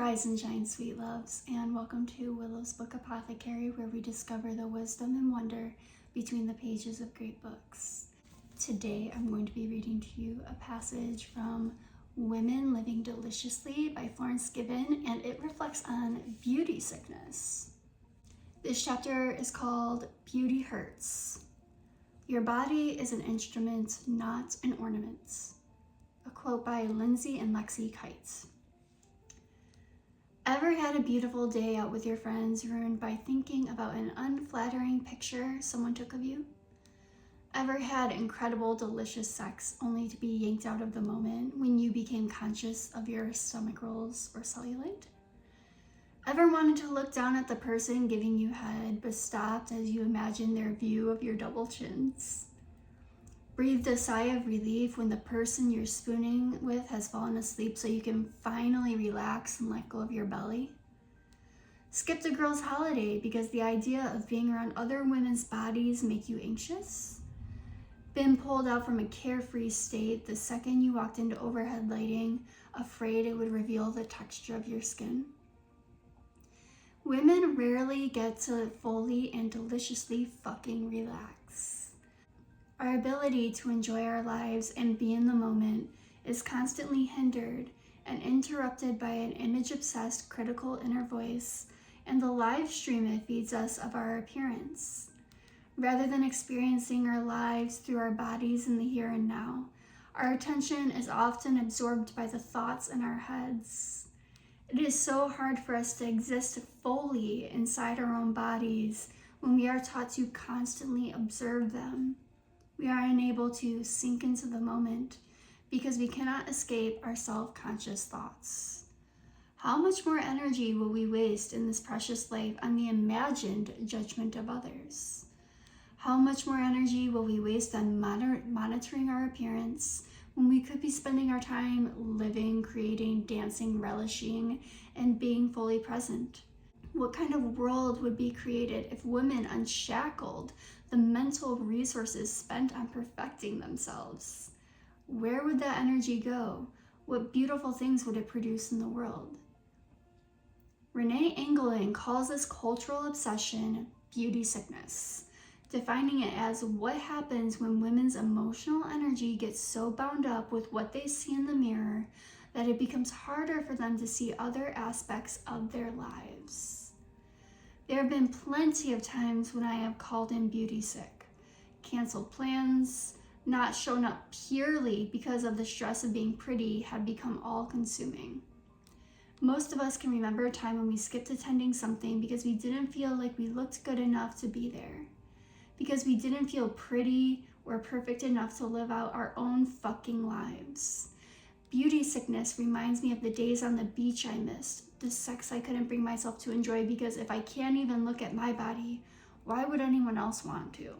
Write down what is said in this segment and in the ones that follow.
Rise and shine, sweet loves, and welcome to Willow's Book Apothecary, where we discover the wisdom and wonder between the pages of great books. Today, I'm going to be reading to you a passage from Women Living Deliciously by Florence, and it reflects on beauty sickness. This chapter is called Beauty Hurts. Your body is an instrument, not an ornament. A quote by Lindsay and Lexi Kite. Ever had a beautiful day out with your friends ruined by thinking about an unflattering picture someone took of you? Ever had incredible, delicious sex only to be yanked out of the moment when you became conscious of your stomach rolls or cellulite? Ever wanted to look down at the person giving you head but stopped as you imagined their view of your double chins? Breathed a sigh of relief when the person you're spooning with has fallen asleep so you can finally relax and let go of your belly? Skipped a girl's holiday because the idea of being around other women's bodies make you anxious? Been pulled out from a carefree state the second you walked into overhead lighting, afraid it would reveal the texture of your skin? Women rarely get to fully and deliciously fucking relax. Our ability to enjoy our lives and be in the moment is constantly hindered and interrupted by an image-obsessed critical inner voice and the live stream it feeds us of our appearance. Rather than experiencing our lives through our bodies in the here and now, our attention is often absorbed by the thoughts in our heads. It is so hard for us to exist fully inside our own bodies when we are taught to constantly observe them. We are unable to sink into the moment because we cannot escape our self-conscious thoughts. How much more energy will we waste in this precious life on the imagined judgment of others? How much more energy will we waste on monitoring our appearance when we could be spending our time living, creating, dancing, relishing, and being fully present? What kind of world would be created if women unshackled the mental resources spent on perfecting themselves? Where would that energy go? What beautiful things would it produce in the world? Renee Engelin calls this cultural obsession beauty sickness, defining it as what happens when women's emotional energy gets so bound up with what they see in the mirror that it becomes harder for them to see other aspects of their lives. There have been plenty of times when I have called in beauty sick, canceled plans, not shown up purely because of the stress of being pretty have become all-consuming. Most of us can remember a time when we skipped attending something because we didn't feel like we looked good enough to be there, because we didn't feel pretty or perfect enough to live out our own fucking lives. Beauty sickness reminds me of the days on the beach I missed, the sex I couldn't bring myself to enjoy because if I can't even look at my body, why would anyone else want to?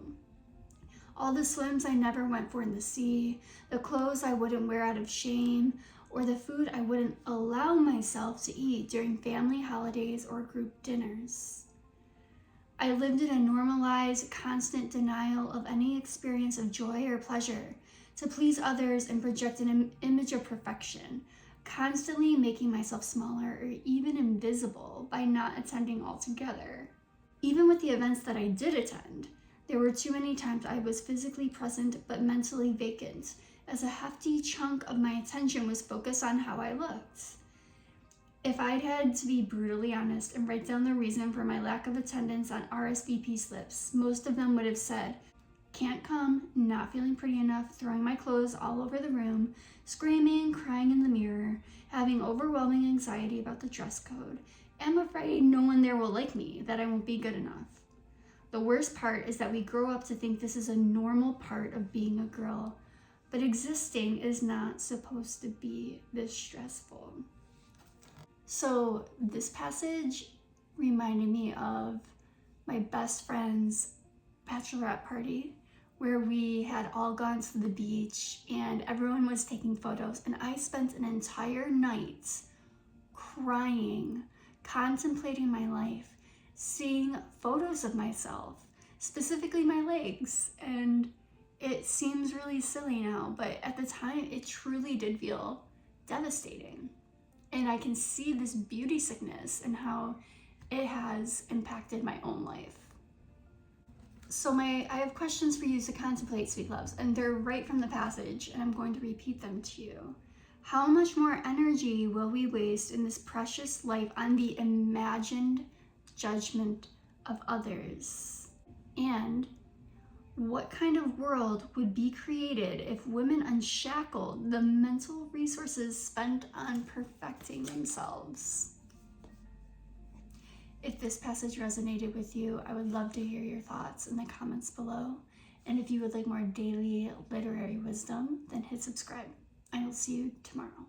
All the swims I never went for in the sea, the clothes I wouldn't wear out of shame, or the food I wouldn't allow myself to eat during family holidays or group dinners. I lived in a normalized, constant denial of any experience of joy or pleasure to please others and project an image of perfection, constantly making myself smaller or even invisible by not attending altogether. Even with the events that I did attend, there were too many times I was physically present but mentally vacant, as a hefty chunk of my attention was focused on how I looked. If I'd had to be brutally honest and write down the reason for my lack of attendance on RSVP slips, most of them would have said, can't come, not feeling pretty enough, throwing my clothes all over the room, screaming, crying in the mirror, having overwhelming anxiety about the dress code. I'm afraid no one there will like me, that I won't be good enough. The worst part is that we grow up to think this is a normal part of being a girl, but existing is not supposed to be this stressful. So this passage reminded me of my best friend's bachelorette party, where we had all gone to the beach and everyone was taking photos, and I spent an entire night crying, contemplating my life, seeing photos of myself, specifically my legs. And it seems really silly now, but at the time it truly did feel devastating. And I can see this beauty sickness and how it has impacted my own life. So I have questions for you to contemplate, sweet loves, and they're right from the passage, and I'm going to repeat them to you. How much more energy will we waste in this precious life on the imagined judgment of others? And what kind of world would be created if women unshackled the mental resources spent on perfecting themselves? If this passage resonated with you, I would love to hear your thoughts in the comments below. And if you would like more daily literary wisdom, then hit subscribe. I will see you tomorrow.